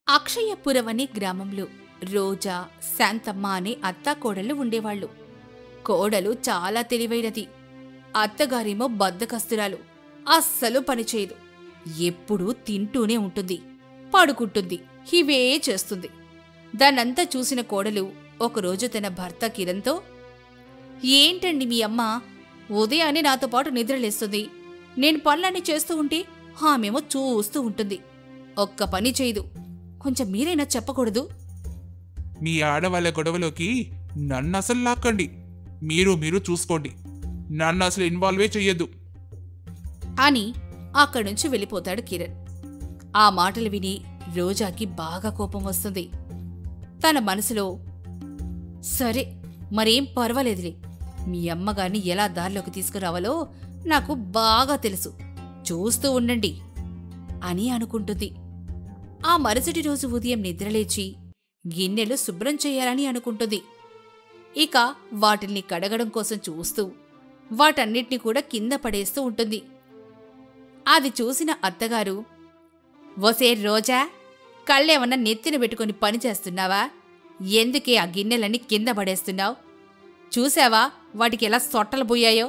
అక్షయపురం అనే గ్రామంలో రోజా, శాంతమ్మ అనే అత్తాకోడళ్ళు ఉండేవాళ్లు. కోడలు చాలా తెలివైనది. అత్తగారేమో బద్ధకస్తురాలు. అస్సలు పనిచేయదు. ఎప్పుడూ తింటూనే ఉంటుంది, పడుకుంటుంది, ఇవే చేస్తుంది. దాన్నంతా చూసిన కోడలు ఒకరోజు తన భర్త కిరణ్తో, ఏంటండి మీ అమ్మ ఉదయాన్నే నాతో పాటు నిద్రలేస్తుంది. నేను పనులన్నీ చేస్తూ ఉంటే ఆమెమో చూస్తూ ఉంటుంది. ఒక్క పని చేయదు. కొంచెం మీరైనా చెప్పకూడదు? మీ ఆడవాళ్ళ గొడవలోకి నన్ను అసలు లాక్కండి. మీరు చూసుకోండి. నన్ను అసలు ఇన్వాల్వే చెయ్యొద్దు అని అక్కడ్నుంచి వెళ్ళిపోతాడు కిరణ్. ఆ మాటలు విని రోజాకి బాగా కోపం వస్తుంది. తన మనసులో, సరే మరేం పర్వాలేదులే, మీ అమ్మగారిని ఎలా దారిలోకి తీసుకురావాలో నాకు బాగా తెలుసు, చూస్తూ ఉండండి అని అనుకుంటుంది. ఆ మరుసటి రోజు ఉదయం నిద్రలేచి గిన్నెలు శుభ్రం చేయాలని అనుకుంటుంది. ఇక వాటిల్ని కడగడం కోసం చూస్తూ వాటన్నిటినీ కూడా కింద పడేస్తూ ఉంటుంది. అది చూసిన అత్తగారు, వసే రోజా, కళ్ళేమన్నా నెత్తిన పెట్టుకుని పని చేస్తున్నావా? ఎందుకే ఆ గిన్నెలన్నీ కింద పడేస్తున్నావు? చూసావా వాటికి ఎలా సొట్టలు పోయాయో?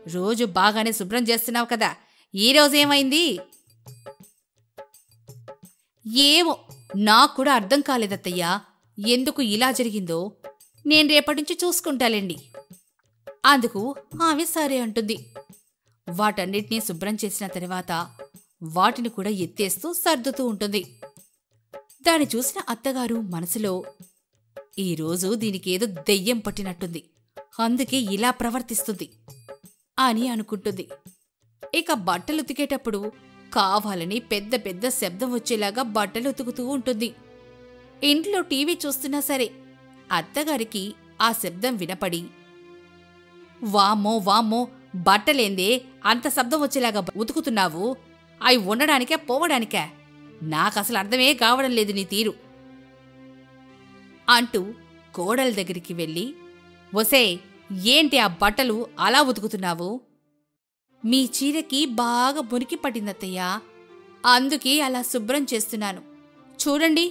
రోజు బాగానే శుభ్రం చేస్తున్నావు కదా, ఈరోజేమైంది? ఏమో నాకు కూడా అర్థం కాలేదత్తయ్యా, ఎందుకు ఇలా జరిగిందో. నేను రేపటినుంచి చూసుకుంటాలేండి. అందుకు ఆమె సరే అంటుంది. వాటన్నిటినీ శుభ్రం చేసిన తర్వాత వాటిని కూడా ఎత్తేస్తూ సర్దుతూ ఉంటుంది. దాన్ని చూసిన అత్తగారు మనసులో, ఈరోజు దీనికేదో దెయ్యం పట్టినట్టుంది, అందుకే ఇలా ప్రవర్తిస్తుంది అని అనుకుంటుంది. ఇక బట్టలు ఉతికేటప్పుడు కావాలని పెద్ద పెద్ద శబ్దం వచ్చేలాగా బట్టలు ఉతుకుతూ ఉంటుంది. ఇంట్లో టీవీ చూస్తున్నా సరే అత్తగారికి ఆ శబ్దం వినపడి, వామ్మో వామ్మో, బట్టలేందే అంత శబ్దం వచ్చేలాగా ఉతుకుతున్నావు? అవి ఉండడానికే పోవడానికే? నాకసలు అర్థమే కావడం లేదు నీ తీరు అంటూ కోడల దగ్గరికి వెళ్ళి, ఒసే, ఏంటి ఆ బట్టలు అలా ఉతుకుతున్నావు? మీ చీరకి బాగా మురికి పట్టిందత్తయ్యా, అందుకే అలా శుభ్రం చేస్తున్నాను. చూడండి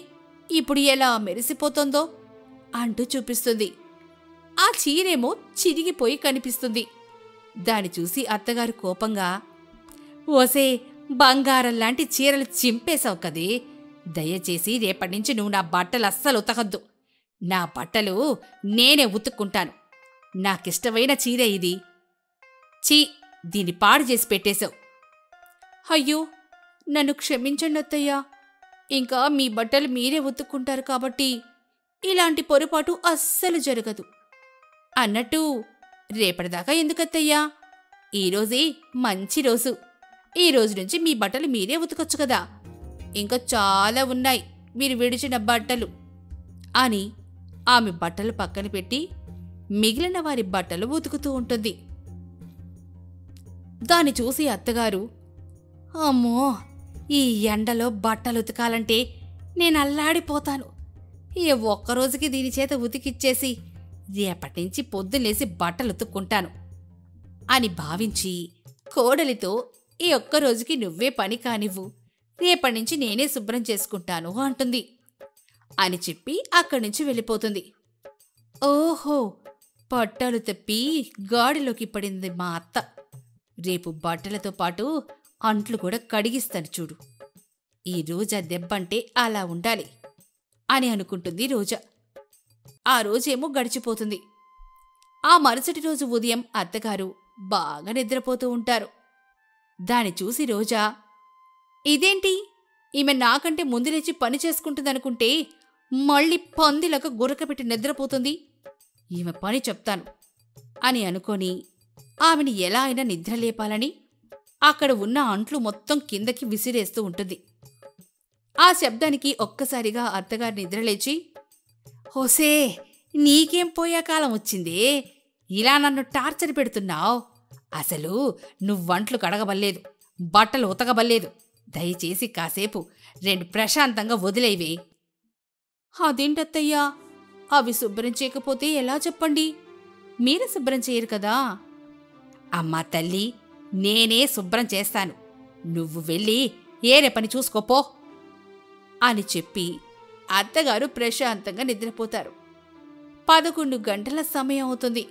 ఇప్పుడు ఎలా మెరిసిపోతుందో అంటూ చూపిస్తుంది. ఆ చీరేమో చిరిగిపోయి కనిపిస్తుంది. దాన్ని చూసి అత్తగారు కోపంగా, ఓసే, బంగారంలాంటి చీరలు చింపేశావు కదే, దయచేసి రేపటినుంచి నువ్వు నా బట్టలు అస్సలు ఉతకద్దు. నా బట్టలు నేనే ఉతుక్కుంటాను. నాకిష్టమైన చీరే ఇది. చీ, దీన్ని పాడు చేసి పెట్టేశావు. అయ్యో, నన్ను క్షమించండి అత్తయ్యా, ఇంకా మీ బట్టలు మీరే ఉతుక్కుంటారు కాబట్టి ఇలాంటి పొరపాటు అస్సలు జరగదు. అన్నట్టు రేపటిదాకా ఎందుకత్తయ్యా, ఈరోజే మంచి రోజు. ఈ రోజు నుంచి మీ బట్టలు మీరే ఉతకొచ్చు కదా, ఇంకా చాలా ఉన్నాయి మీరు విడిచిన బట్టలు అని ఆమె బట్టలు పక్కన పెట్టి మిగిలిన వారి బట్టలు ఉతుకుతూ ఉంటుంది. దాన్ని చూసి అత్తగారు, అమ్మో, ఈ ఎండలో బట్టలు ఉతకాలంటే నేను అల్లాడిపోతాను. ఈ ఒక్కరోజుకి దీని చేత ఉతికిచ్చేసి రేపటినుంచి పొద్దులేసి బట్టలు ఉతుక్కుంటాను అని భావించి కోడలితో, ఈ ఒక్కరోజుకి నువ్వే పని కానివ్వు, రేపటినుంచి నేనే శుభ్రం చేసుకుంటాను అంటుంది. అని చెప్పి అక్కడి నుంచి వెళ్ళిపోతుంది. ఓహో, బట్టలు తప్పి గాడిలోకి పడింది మా అత్త. రేపు బట్టలతో పాటు అంట్లు కూడా కడిగిస్తాను చూడు. ఈ రోజా దెబ్బంటే అలా ఉండాలి అని అనుకుంటుంది రోజా. ఆ రోజేమో గడిచిపోతుంది. ఆ మరుసటి రోజు ఉదయం అత్తగారు బాగా నిద్రపోతూ ఉంటారు. దాన్ని చూసి రోజా, ఇదేంటి, ఈమె నాకంటే ముందు లేచి పని చేసుకుంటుందనుకుంటే మళ్ళీ పందిలాగా గురకపెట్టి నిద్రపోతుంది. ఈమె పని చెప్తాను అని అనుకొని ఆమెని ఎలా అయినా నిద్రలేపాలని అక్కడ ఉన్న అంట్లు మొత్తం కిందకి విసిరేస్తూ ఉంటుంది. ఆ శబ్దానికి ఒక్కసారిగా అత్తగారు నిద్రలేచి, హోసే, నీకేం పోయే కాలం వచ్చిందే, ఇలా నన్ను టార్చర్ పెడుతున్నావు? అసలు నువ్వంట్లు కడగబల్లేదు, బట్టలు ఉతకబల్లేదు. దయచేసి కాసేపు రెండు ప్రశాంతంగా వదిలేవే. అదేంటత్తయ్యా, అవి శుభ్రం చేయకపోతే ఎలా చెప్పండి? మీరు శుభ్రం చేయరు కదా. అమ్మా తల్లి, నేనే శుభ్రం చేస్తాను, నువ్వు వెళ్ళి ఏరే పని చూసుకోపో అని చెప్పి అత్తగారు ప్రశాంతంగా నిద్రపోతారు. 11 గంటల సమయం అవుతుంది.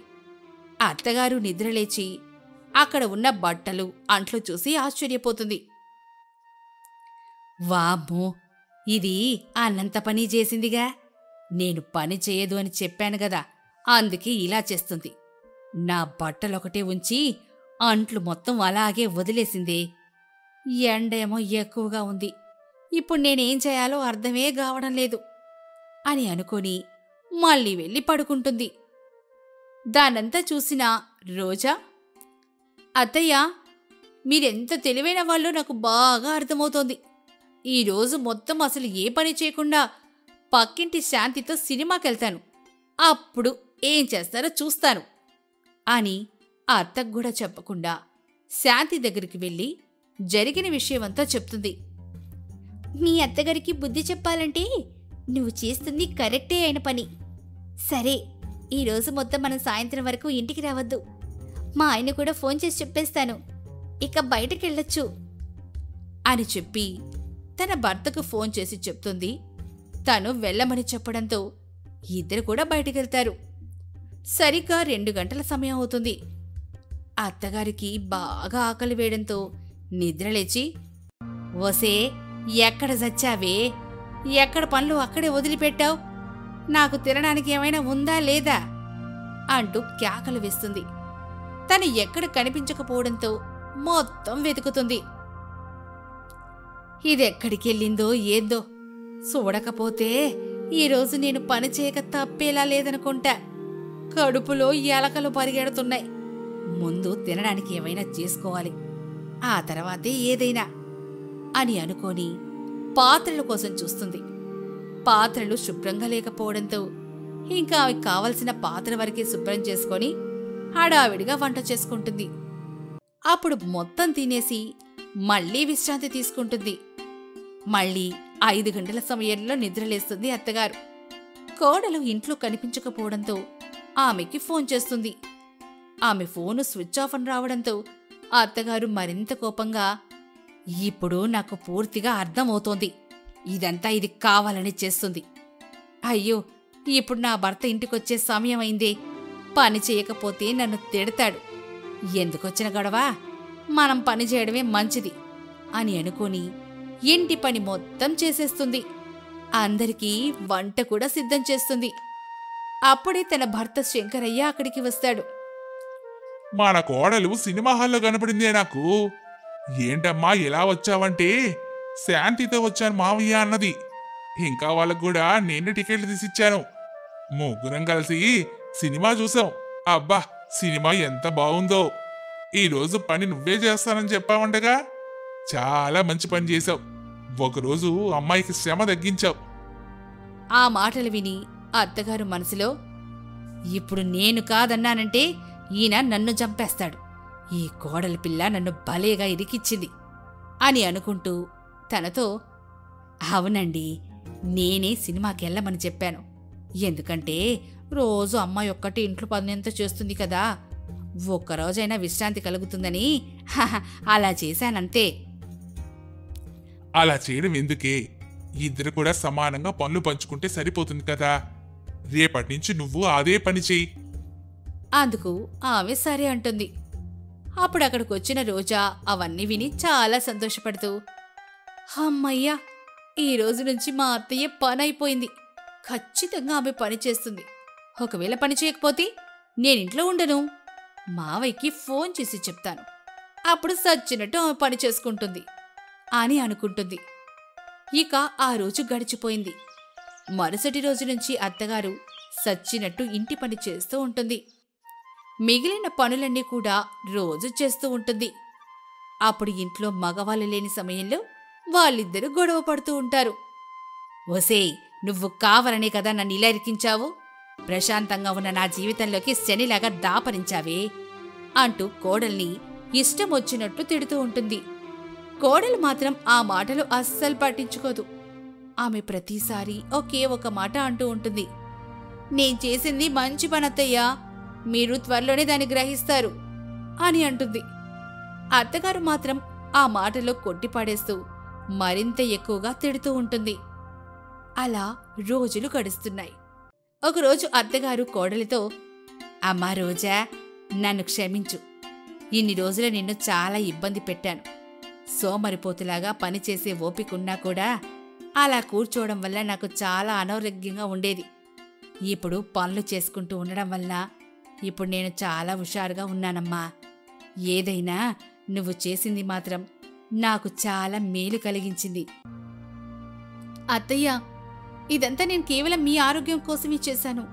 అత్తగారు నిద్రలేచి అక్కడ ఉన్న బట్టలు అంట్లు చూసి ఆశ్చర్యపోతుంది. వామ్మో, ఇది అన్నంత పని చేసిందిగా. నేను పని చేయదు అని చెప్పాను గదా, అందుకే ఇలా చేస్తుంది. నా బట్టలొకటే ఉంచి అంట్లు మొత్తం అలాగే వదిలేసిందే. ఎండేమో ఎక్కువగా ఉంది. ఇప్పుడు నేనేం చేయాలో అర్థమే కావడం లేదు అని అనుకొని మళ్ళీ వెళ్ళి పడుకుంటుంది. దానంతా చూసిన రోజా, అత్తయ్య, మీరెంత తెలివైన వాళ్ళో నాకు బాగా అర్థమవుతోంది. ఈరోజు మొత్తం అసలు ఏ పని చేయకుండా పక్కింటి శాంతితో సినిమాకెళ్తాను. అప్పుడు ఏం చేస్తారో చూస్తాను అని అత్తకు కూడా చెప్పకుండా శాంతి దగ్గరికి వెళ్ళి జరిగిన విషయమంతా చెప్తుంది. మీ అత్తగారికి బుద్ధి చెప్పాలంటే నువ్వు చేస్తుంది కరెక్టే అయిన పని. సరే, ఈరోజు మొత్తం మనం సాయంత్రం వరకు ఇంటికి రావద్దు. మా ఆయన కూడా ఫోన్ చేసి చెప్పేస్తాను. ఇక బయటకెళ్ళొచ్చు అని చెప్పి తన భర్తకు ఫోన్ చేసి చెప్తుంది. తను వెళ్ళమని చెప్పడంతో ఇద్దరు కూడా బయటకెళ్తారు. సరిగ్గా 2 గంటల సమయం అవుతుంది. అత్తగారికి బాగా ఆకలి వేయడంతో నిద్రలేచి, ఓసే, ఎక్కడ చచ్చావే? ఎక్కడ పనులు అక్కడే వదిలిపెట్టావు? నాకు తినడానికి ఏమైనా ఉందా లేదా అంటూ కేకలు వేస్తుంది. తను ఎక్కడ కనిపించకపోవడంతో మొత్తం వెతుకుతుంది. ఇదెక్కడికెళ్ళిందో ఏందో, చూడకపోతే ఈరోజు నేను పని చేయక తప్పేలా లేదనుకుంటా. కడుపులో ఎలకలు పరిగెడుతున్నాయి. ముందు తినడానికి ఏమైనా చేసుకోవాలి, ఆ తర్వాతే ఏదైనా అని అనుకొని పాత్రల కోసం చూస్తుంది. పాత్రలు శుభ్రంగా లేకపోవడంతో ఇంకా అవి కావలసిన పాత్ర వరకే శుభ్రం చేసుకొని హడావిడిగా వంట చేసుకుంటుంది. అప్పుడు మొత్తం తినేసి మళ్లీ విశ్రాంతి తీసుకుంటుంది. మళ్లీ 5 గంటల సమయంలో నిద్రలేస్తుంది అత్తగారు. కోడలు ఇంట్లో కనిపించకపోవడంతో ఆమెకి ఫోన్ చేస్తుంది. ఆమె ఫోను స్విచ్ ఆఫ్ అని రావడంతో అత్తగారు మరింత కోపంగా, ఇప్పుడు నాకు పూర్తిగా అర్థమవుతోంది, ఇదంతా ఇది కావాలని చేస్తుంది. అయ్యో, ఇప్పుడు నా భర్త ఇంటికొచ్చే సమయం అయిందే. పని చేయకపోతే నన్ను తిడతాడు. ఎందుకొచ్చిన గొడవ, మనం పని చేయడమే మంచిది అని అనుకొని ఇంటి పని మొత్తం చేసేస్తుంది. అందరికీ వంట కూడా సిద్ధం చేస్తుంది. అప్పుడే తన భర్త శంకరయ్య అక్కడికి వస్తాడు. మన కోడలు సినిమా హాల్లో కనపడిందే నాకు. ఏంటమ్మా ఎలా వచ్చావంటే, శాంతితో వచ్చాను మావయ్య అన్నది. ఇంకా వాళ్ళకు కూడా నేను టికెట్లు తీసిచ్చాను. ముగ్గురం కలిసి సినిమా చూసాం. అబ్బా, సినిమా ఎంత బాగుందో. ఈరోజు పని నువ్వే చేస్తానని చెప్పావంటగా, చాలా మంచి పని చేశావు. ఒకరోజు అమ్మాయికి శ్రమ తగ్గించావు. ఆ మాటలు విని అత్తగారు మనసులో, ఇప్పుడు నేను కాదన్నానంటే ఈయన నన్ను చంపేస్తాడు. ఈ కోడలి పిల్ల నన్ను భలేగా ఇరికిచ్చింది అని అనుకుంటూ తనతో, అవునండి, నేనే సినిమాకెళ్ళమని చెప్పాను. ఎందుకంటే రోజు అమ్మాయి ఒక్కటి ఇంట్లో పనింత చేస్తుంది కదా, ఒక్కరోజైనా విశ్రాంతి కలుగుతుందని అలా చేశానంతే. అలా చేయడం ఎందుకే? ఇద్దరు కూడా సమానంగా పనులు పంచుకుంటే సరిపోతుంది కదా. రేపటి నుంచి నువ్వు అదే పని చెయ్యి. అందుకు ఆమె సరే అంటుంది. అప్పుడు అక్కడికొచ్చిన రోజా అవన్నీ విని చాలా సంతోషపడుతూ, అమ్మయ్యా, ఈ రోజు నుంచి మా అత్తయ్య పని అయిపోయింది. ఖచ్చితంగా ఆమె పని చేస్తుంది. ఒకవేళ పని చేయకపోతే నేనింట్లో ఉండను. మావయ్యకి ఫోన్ చేసి చెప్తాను. అప్పుడు సచ్చినట్టు ఆమె పని చేసుకుంటుంది అని అనుకుంటుంది. ఇక ఆ రోజు గడిచిపోయింది. మరుసటి రోజు నుంచి అత్తగారు సచ్చినట్టు ఇంటి పని చేస్తూ ఉంటుంది. మిగిలిన పనులన్నీ కూడా రోజు చేస్తూ ఉంటుంది. అప్పుడు ఇంట్లో మగవాళ్ళు లేని సమయంలో వాళ్ళిద్దరూ గొడవ పడుతూ ఉంటారు. ఓసేయ్, నువ్వు కావాలనే కదా నన్ను ఇలా ఇరికించావు. ప్రశాంతంగా ఉన్న నా జీవితంలోకి శనిలాగా దాపరించావే అంటూ కోడల్ని ఇష్టం వచ్చినట్లు తిడుతూ ఉంటుంది. కోడలు మాత్రం ఆ మాటలు అస్సలు పట్టించుకోదు. ఆమె ప్రతిసారి ఒకే ఒక మాట అంటూ ఉంటుంది, నేను చేసింది మంచి పనత్తయ్యా, మీరు త్వరలోనే దాన్ని గ్రహిస్తారు అని అంటుంది. అత్తగారు మాత్రం ఆ మాటలో కొట్టిపాడేస్తూ మరింత ఎక్కువగా తిడుతూ ఉంటుంది. అలా రోజులు గడుస్తున్నాయి. ఒకరోజు అత్తగారు కోడలితో, అమ్మా రోజా, నన్ను క్షమించు. ఇన్ని రోజులు నిన్ను చాలా ఇబ్బంది పెట్టాను. సోమరిపోతులాగా పనిచేసే ఓపికన్నా కూడా అలా కూర్చోవడం వల్ల నాకు చాలా అనారోగ్యంగా ఉండేది. ఇప్పుడు పనులు చేసుకుంటూ ఉండడం వల్ల ఇప్పుడు నేను చాలా హుషారుగా ఉన్నానమ్మా. ఏదైనా నువ్వు చేసింది మాత్రం నాకు చాలా మేలు కలిగించింది. అత్తయ్య, ఇదంతా నేను కేవలం మీ ఆరోగ్యం కోసమే చేశాను.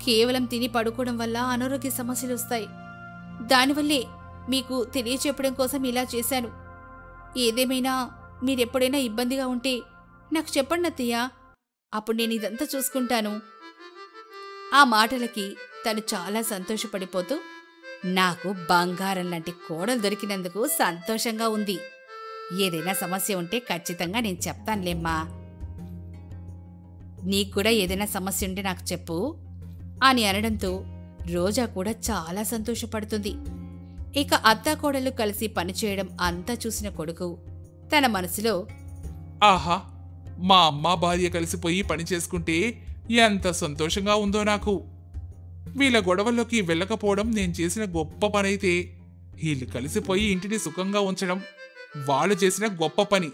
కేవలం తిని పడుకోవడం వల్ల అనారోగ్య సమస్యలు వస్తాయి. దానివల్లే మీకు తెలియచెప్పడం కోసం ఇలా చేశాను. ఏదేమైనా మీరెప్పుడైనా ఇబ్బందిగా ఉంటే నాకు చెప్పండి అత్తయ్య, అప్పుడు నేను ఇదంతా చూసుకుంటాను. ఆ మాటలకి తను చాలా సంతోషపడిపోతూ, నాకు బంగారం లాంటి కోడలు దొరికినందుకు సంతోషంగా ఉంది. ఏదైనా సమస్య ఉంటే ఖచ్చితంగా నేను చెప్తానులేమ్మా. నీకు కూడా ఏదైనా సమస్య ఉంటే నాకు చెప్పు అని అనడంతో రోజా కూడా చాలా సంతోషపడుతుంది. ఇక అత్తాకోడలు కలిసి పనిచేయడం అంతా చూసిన కొడుకు తన మనసులో, ఆహా, మా అమ్మ భార్య కలిసిపోయి పని చేసుకుంటే ఎంత సంతోషంగా ఉందో నాకు. వీళ్ళ గొడవల్లోకి వెళ్ళకపోవడం నేను చేసిన గొప్ప పనైతే, వీళ్ళు కలిసిపోయి ఇంటిని సుఖంగా ఉంచడం వాళ్ళు చేసిన గొప్ప పని.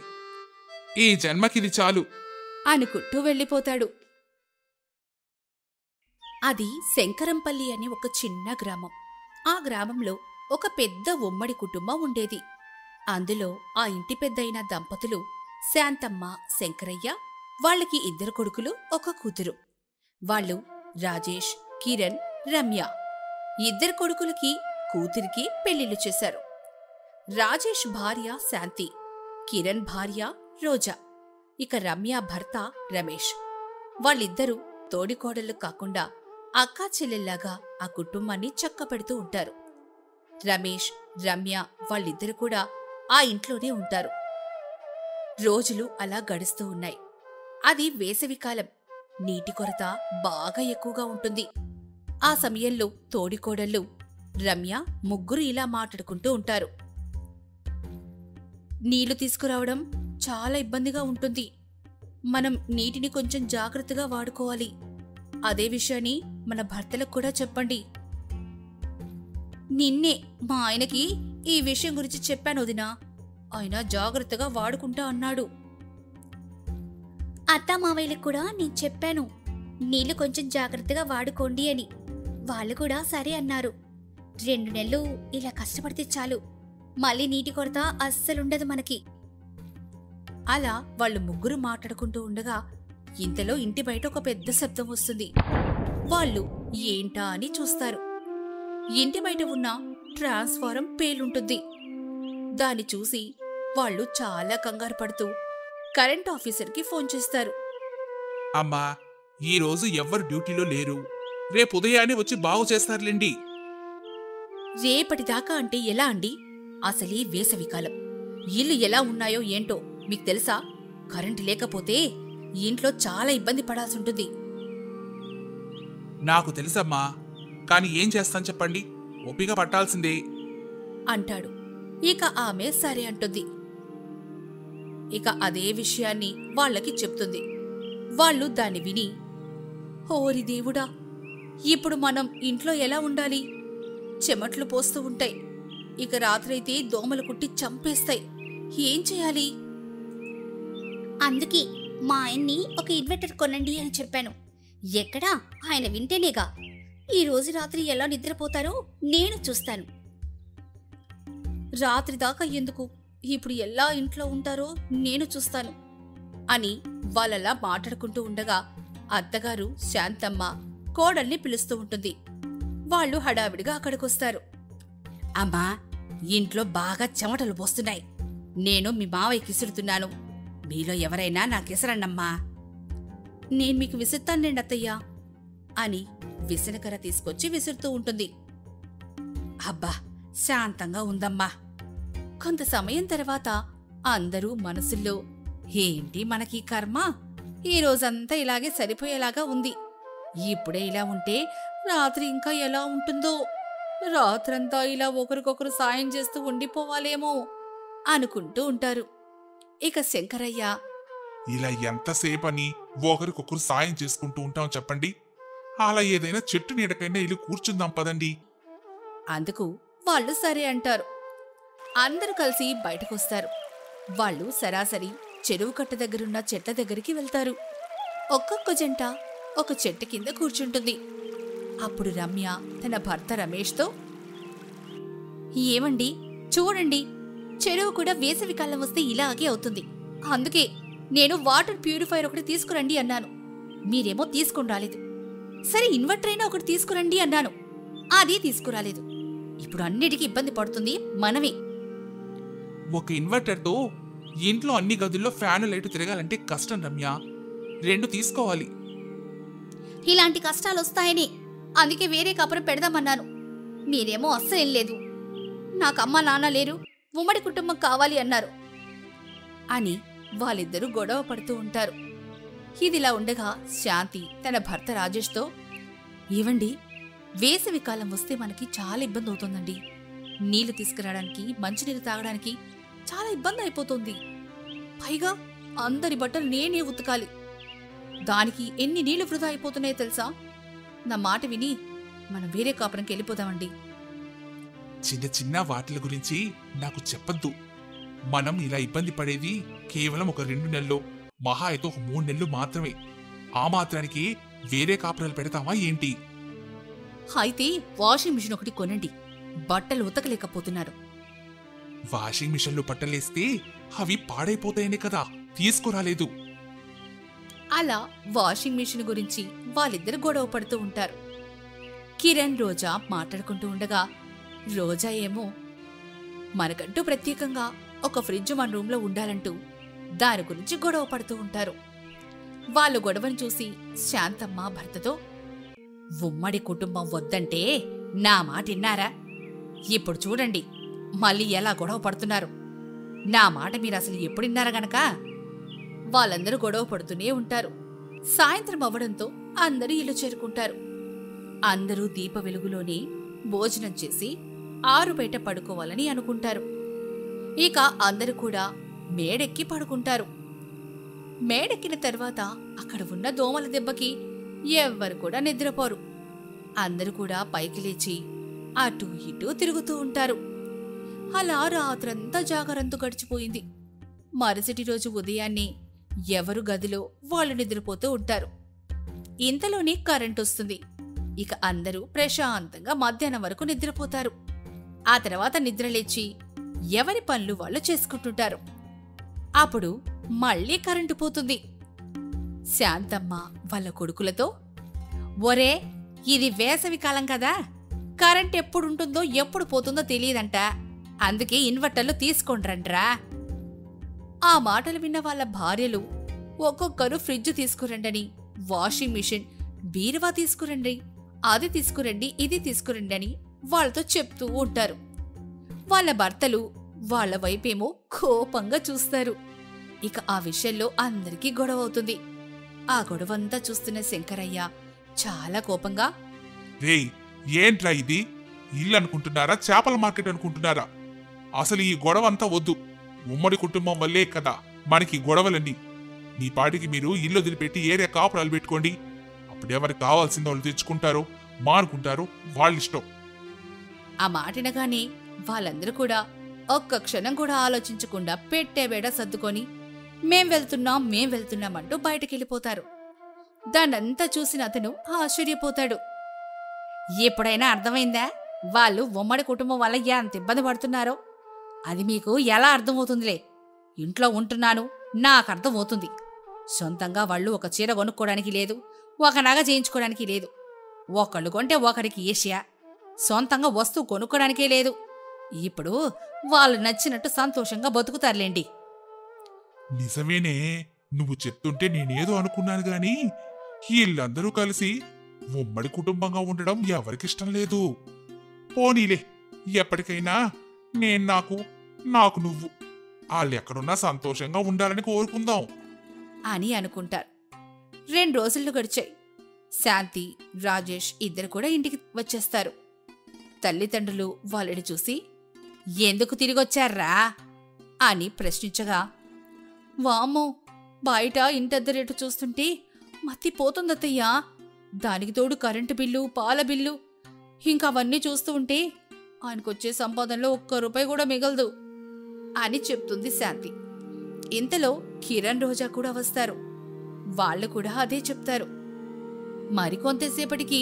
ఈ జన్మకిది చాలు అనుకుంటూ వెళ్ళిపోతాడు. అది శంకరంపల్లి అని ఒక చిన్న గ్రామం. ఆ గ్రామంలో ఒక పెద్ద ఉమ్మడి కుటుంబం ఉండేది. అందులో ఆ ఇంటి పెద్దయిన దంపతులు శాంతమ్మ, శంకరయ్య. వాళ్ళకి 2 కొడుకులు, 1 కూతురు. వాళ్ళు రాజేష్, కిరణ్, రమ్య. 2 కొడుకులకి, కూతురికి పెళ్లిళ్లు చేశారు. రాజేష్ భార్య శాంతి, కిరణ్ భార్య రోజా, ఇక రమ్య భర్త రమేష్. వాళ్ళిద్దరూ తోడికోడళ్లు కాకుండా అక్కా చెల్లెల్లాగా ఆ కుటుంబాన్ని చక్కపెడుతూ ఉంటారు. రమేష్, రమ్య వాళ్ళిద్దరూ కూడా ఆ ఇంట్లోనే ఉంటారు. రోజులు అలా గడుస్తూ ఉన్నాయి. అది వేసవికాలం. నీటి కొరత బాగా ఎక్కువగా ఉంటుంది. ఆ సమయంలో తోడికోడళ్ళు రమ్య ముగ్గురు ఇలా మాట్లాడుకుంటూ ఉంటారు. నీళ్లు తీసుకురావడం చాలా ఇబ్బందిగా ఉంటుంది. మనం నీటిని కొంచెం జాగ్రత్తగా వాడుకోవాలి. అదే విషయాన్ని మన భర్తలకు కూడా చెప్పండి. నిన్నే మా ఆయనకి ఈ విషయం గురించి చెప్పాను వదినా. ఆయన జాగ్రత్తగా వాడుకుంటా అన్నాడు. అత్తామావయ్యలకు కూడా నేను చెప్పాను, నీళ్లు కొంచెం జాగ్రత్తగా వాడుకోండి అని. వాళ్ళు కూడా సరే అన్నారు. 2 నెలలు ఇలా కష్టపడితే చాలు, మళ్ళీ నీటి కొరత అస్సలుండదు మనకి. అలా వాళ్ళు ముగ్గురు మాట్లాడుకుంటూ ఉండగా ఇంతలో ఇంటి బయట ఒక పెద్ద శబ్దం వస్తుంది. వాళ్ళు ఏంటా అని చూస్తారు. ఇంటి బయట ఉన్న ట్రాన్స్ఫారం పేలుంటుంది. దాన్ని చూసి వాళ్ళు చాలా కంగారు పడుతూ కరెంట్ ఆఫీసర్కి ఫోన్ చేస్తారు. అమ్మా, ఈరోజు ఎవ్వరు డ్యూటీలో లేరు. రేపు ఉదయాన్నే వచ్చి బాగు చేస్తారులేండి. రేపటిదాకా అంటే ఎలా అండి? అసలీ వేసవికాలం. ఇల్లు ఎలా ఉన్నాయో ఏంటో మీకు తెలుసా? కరెంటు లేకపోతే ఇంట్లో చాలా ఇబ్బంది పడాల్సుంటుంది. నాకు తెలుసమ్మా, కాని ఏం చేస్తాను చెప్పండి, ఓపిక పట్టాల్సిందే అంటాడు. ఇక ఆమె సరే అంటుంది. ఇక అదే విషయాన్ని వాళ్ళకి చెప్తుంది. వాళ్ళు దాన్ని విని, ఓరి దేవుడా, ఇప్పుడు మనం ఇంట్లో ఎలా ఉండాలి? చెమట్లు పోస్తూ ఉంటాయి. ఇక రాత్రైతే దోమలు కుట్టి చంపేస్తాయి. ఏం చేయాలి? అందుకే మా ఆయన్ని ఒక ఇన్వర్టర్ కొనండి అని చెప్పాను. ఎక్కడా ఆయన వింటేనేగా. ఈ రోజు రాత్రి ఎలా నిద్రపోతారో నేను చూస్తాను. రాత్రి దాకా ఎందుకు, ఇప్పుడు ఎలా ఇంట్లో ఉంటారో నేను చూస్తాను అని వాళ్ళలా మాట్లాడుకుంటూ ఉండగా అత్తగారు శాంతమ్మ కోడల్ని పిలుస్తూ ఉంటుంది. వాళ్ళు హడావిడిగా అక్కడికొస్తారు. అమ్మా, ఇంట్లో బాగా చెమటలు పోస్తున్నాయి. నేను మీ మావయ్యకి విసురుతున్నాను. మీలో ఎవరైనా నాకిసరండమ్మా. నేను మీకు విసురుతానండి అత్తయ్యా అని విసనకర తీసుకొచ్చి విసురుతూ ఉంటుంది. అబ్బా, శాంతంగా ఉందమ్మా. కొంత సమయం తర్వాత అందరూ మనసుల్లో, ఏంటి మనకి కర్మ, ఈ రోజంతా ఇలాగే సరిపోయేలాగా ఉంది. ఇప్పుడే ఇలా ఉంటే రాత్రి ఇంకా ఎలా ఉంటుందో. రాత్రంతా ఇలా ఒకరికొకరు సాయం చేస్తూ ఉండిపోవాలేమో అనుకుంటూ ఉంటారు. ఇక శంకరయ్య, ఇలా ఎంతసేపని ఒకరికొకరు సాయం చేసుకుంటూ ఉంటాం చెప్పండి. అలా ఏదైనా చెట్టు నీడకైనా ఇల్లు కూర్చుందాం పదండి. అందుకు వాళ్ళు సరే అంటారు. అందరూ కలిసి బయటకొస్తారు. వాళ్ళు సరాసరి చెరువు కట్ట దగ్గరున్న చెట్ల దగ్గరికి వెళ్తారు. ఒక్కొక్క జంట ఒక చెట్టు కింద కూర్చుంటుంది. అప్పుడు రమ్య తన భర్త రమేష్తో, ఏమండి చూడండి, చెరువు కూడా వేసవికాలం వస్తే ఇలాగే అవుతుంది. అందుకే నేను వాటర్ ప్యూరిఫైర్ ఒకటి తీసుకురండి అన్నాను. మీరేమో తీసుకుని రాలేదు. సరే ఇన్వర్టర్ అయినా ఒకటి తీసుకురండి అన్నాను. అది తీసుకురాలేదు. ఇప్పుడు అన్నిటికీ ఇబ్బంది పడుతుంది మనమే. ఒక ఇన్వర్టర్తో ఇంట్లో అన్ని గదుల్లో ఫ్యాను లైటు తిరగాలంటే కష్టం రమ్య. 2 తీసుకోవాలి. ఇలాంటి కష్టాలు వస్తాయని అందుకే వేరే కాపురం పెడదామన్నాను. మీరేమో అస్సలేం లేదు, నాకు అమ్మ నాన్న లేరు, ఉమ్మడి కుటుంబం కావాలి అన్నారు అని వాళ్ళిద్దరూ గొడవ పడుతూ ఉంటారు. ఇదిలా ఉండగా శాంతి తన భర్త రాజేష్తో, ఏవండి వేసవికాలం వస్తే మనకి చాలా ఇబ్బంది అవుతుందండి. నీళ్లు తీసుకురావడానికి, మంచినీళ్ళు తాగడానికి చాలా ఇబ్బంది అయిపోతుంది. పైగా అందరి బట్టలు నేనే ఉతకాలి. దానికి ఎన్ని నీళ్లు వృధా అయిపోతున్నాయో తెలుసా? నా మాట విని మనం వేరే కాపురంకి వెళ్ళిపోదామండి. చిన్న చిన్న వాటిల గురించి నాకు చెప్పద్దు. మనం ఇలా ఇబ్బంది పడేది కేవలం ఒక 2 నెలలు, మహా అయితే ఒక 3 నెలలు మాత్రమే. ఆ మాత్రానికి వేరే కాపురాలు పెడతామా ఏంటి? అయితే వాషింగ్ మిషన్ ఒకటి కొనండి. బట్టలు ఉతకలేకపోతున్నారు. వాషింగ్ మిషన్లో బట్టలేస్తే అవి పాడైపోతాయనే కదా తీసుకురాలేదు. అలా వాషింగ్ మిషన్ గురించి వాళ్ళిద్దరు గొడవ పడుతూ ఉంటారు. కిరణ్ రోజా మాట్లాడుకుంటూ ఉండగా రోజా ఏమో మనకంటూ ప్రత్యేకంగా ఒక ఫ్రిడ్జ్ మన రూంలో ఉండాలంటూ దాని గురించి గొడవ పడుతూ ఉంటారు. వాళ్ళు గొడవను చూసి శాంతమ్మ భర్తతో, ఉమ్మడి కుటుంబం వద్దంటే నా మాట విన్నారా? ఇప్పుడు చూడండి మళ్ళీ ఎలా గొడవ పడుతున్నారు. నా మాట మీరు అసలు ఎప్పుడిన్నారా గనక? వాళ్ళందరూ గొడవ పడుతూనే ఉంటారు. సాయంత్రం అవ్వడంతో అందరూ ఇల్లు చేరుకుంటారు. అందరూ దీప వెలుగులోనే భోజనం చేసి ఆరు బయట పడుకోవాలని అనుకుంటారు. ఇక అందరూ కూడా మేడెక్కి పడుకుంటారు. మేడెక్కిన తర్వాత అక్కడ ఉన్న దోమల దెబ్బకి ఎవ్వరు కూడా నిద్రపోరు. అందరూ కూడా పైకి లేచి అటూ ఇటూ తిరుగుతూ ఉంటారు. అలా రాత్రంతా జాగరంతో గడిచిపోయింది. మరుసటి రోజు ఉదయాన్నే ఎవరు గదిలో వాళ్ళు నిద్రపోతూ ఉంటారు. ఇంతలోనే కరెంట్ వస్తుంది. ఇక అందరూ ప్రశాంతంగా మధ్యాహ్నం వరకు నిద్రపోతారు. ఆ తర్వాత నిద్రలేచి ఎవరి పనులు వాళ్ళు చేసుకుంటుంటారు. అప్పుడు మళ్ళీ కరెంటు పోతుంది. శాంతమ్మ వాళ్ళ కొడుకులతో, ఒరే ఇది వేసవి కాలం కదా, కరెంట్ ఎప్పుడుంటుందో ఎప్పుడు పోతుందో తెలియదంట, అందుకే ఇన్వర్టర్లు తీసుకోండ్రండ్రా. ఆ మాటలు విన్న వాళ్ళ భార్యలు ఒక్కొక్కరు ఫ్రిడ్జ్ తీసుకురండని, వాషింగ్ మిషన్, బీరువా తీసుకురండి, అది తీసుకురండి, ఇది తీసుకురండి అని వాళ్ళతో చెప్తూ ఉంటారు. వాళ్ళ భర్తలు వాళ్ళ వైపేమో కోపంగా చూస్తారు. ఇక ఆ విషయంలో అందరికీ గొడవ అవుతుంది. ఆ గొడవంతా చూస్తున్న శంకరయ్య చాలా కోపంగా, రేయ్ ఏంట్రా ఇది? ఇల్లు అనుకుంటున్నారా, చేపల మార్కెట్ అనుకుంటున్నారా? అసలు ఈ గొడవ అంతా వద్దు. ఉమ్మడి కుటుంబం వల్లే కదా మనకి గొడవలన్నీ. మీ పాటికి మీరు ఇల్లు వదిలిపెట్టి ఏరియా కాపురాలు పెట్టుకోండి. అప్పుడెవరికి కావాల్సింది వాళ్ళు తెచ్చుకుంటారో మానుకుంటారో వాళ్ళిష్టం. ఆ మాటినగానే వాళ్ళందరూ కూడా ఒక్క క్షణం కూడా ఆలోచించకుండా పెట్టేబేడ సర్దుకొని మేం వెళ్తున్నామంటూ బయటకెళ్ళిపోతారు. దాన్నంతా చూసిన అతను ఆశ్చర్యపోతాడు. ఎప్పుడైనా అర్థమైందా వాళ్ళు ఉమ్మడి కుటుంబం వల్ల ఎంత ఇబ్బంది పడుతున్నారో? అది మీకు ఎలా అర్థమవుతుందిలే. ఇంట్లో ఉంటున్నాను, నాకు అర్థమవుతుంది. సొంతంగా వాళ్ళు ఒక చీర కొనుక్కోవడానికి లేదు, ఒక నగ చేయించుకోవడానికి లేదు, ఒకళ్ళు కొంటే ఒకరికి ఏషియా, సొంతంగా వస్తువు కొనుక్కోడానికే లేదు. ఇప్పుడు వాళ్ళు నచ్చినట్టు సంతోషంగా బతుకుతారులేండి. నిజమేనే, నువ్వు చెప్తుంటే నేనేదో అనుకున్నాను గాని వీళ్ళందరూ కలిసి ఉమ్మడి కుటుంబంగా ఉండడం ఎవరికిష్టం లేదు. పోనీలే, ఎప్పటికైనా నేను నాకు నువ్వు వాళ్ళెక్కడున్నా సంతోషంగా ఉండాలని కోరుకుందాం అని అనుకుంటారు. 2 రోజులు గడిచాయి. శాంతి, రాజేష్ ఇద్దరు కూడా ఇంటికి వచ్చేస్తారు. తల్లిదండ్రులు వాళ్ళని చూసి, ఎందుకు తిరిగొచ్చారా అని ప్రశ్నించగా, వామ్మో బయట ఇంటద్దె రేటు చూస్తుంటే మత్తిపోతుందత్తయ్యా. దానికి తోడు కరెంటు బిల్లు, పాల బిల్లు, ఇంకవన్నీ చూస్తూ ఉంటే ఆయనకొచ్చే సంపాదనలో ₹1 కూడా మిగలదు అని చెప్తుంది శాంతి. ఇంతలో కిరణ్, రోజా కూడా వస్తారు. వాళ్ళు కూడా అదే చెప్తారు. మరికొంతసేపటికి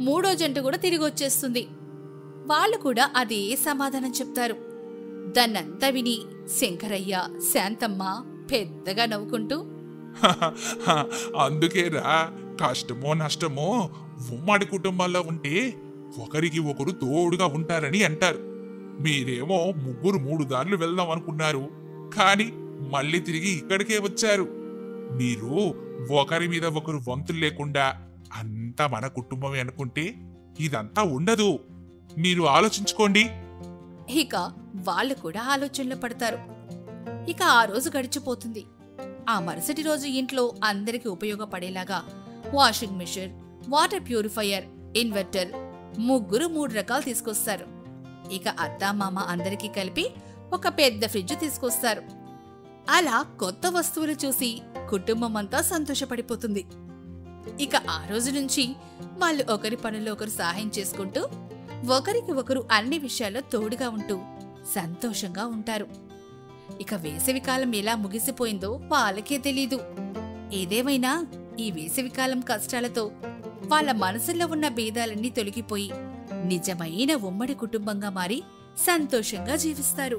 మూడో జంట కూడా తిరిగి వచ్చేస్తుంది. వాళ్ళు కూడా అదే సమాధానం చెప్తారు. దాన్నంతా విని శంకరయ్య, శాంతమ్మ పెద్దగా నవ్వుకుంటూ, అందుకేరా కష్టమో నష్టమో ఉమ్మడి కుటుంబాల్లో ఉంటే ఒకరికి ఒకరు తోడుగా ఉంటారని అంటారు. మీరేమో ముగ్గురు 3 దారులు వెళ్దాం అనుకున్నారు, కానీ మళ్ళీ తిరిగి ఇక్కడికే వచ్చారు. మీరు ఒకరి మీద ఒకరు వంతులు లేకుండా అంతా మన కుటుంబమే అనుకుంటే ఇదంతా ఉండదు. మీరు ఆలోచించుకోండి. ఇక వాళ్ళు కూడా ఆలోచనలో పడతారు. ఇక ఆ రోజు గడిచిపోతుంది. ఆ మరుసటి రోజు ఇంట్లో అందరికీ ఉపయోగపడేలాగా washing machine, water purifier, inverter, ముగ్గురు 3 రకాలు తీసుకొస్తారు. ఇక అత్త, మామ అందరికీ కలిపి ఒక పెద్ద ఫ్రిడ్జ్ తీసుకొస్తారు. అలా కొత్త వస్తువులు చూసి కుటుంబం అంతా సంతోషపడిపోతుంది. ఇక ఆ రోజు నుంచి వాళ్ళు ఒకరి పనుల్లో ఒకరు సహాయం చేసుకుంటూ ఒకరికి ఒకరు అన్ని విషయాల్లో తోడుగా ఉంటూ సంతోషంగా ఉంటారు. ఇక వేసవికాలం ఎలా ముగిసిపోయిందో వాళ్ళకే తెలీదు. ఏదేమైనా ఈ వేసవికాలం కష్టాలతో వాళ్ళ మనసుల్లో ఉన్న భేదాలన్నీ తొలగిపోయి నిజమైన ఉమ్మడి కుటుంబంగా మారి సంతోషంగా జీవిస్తారు.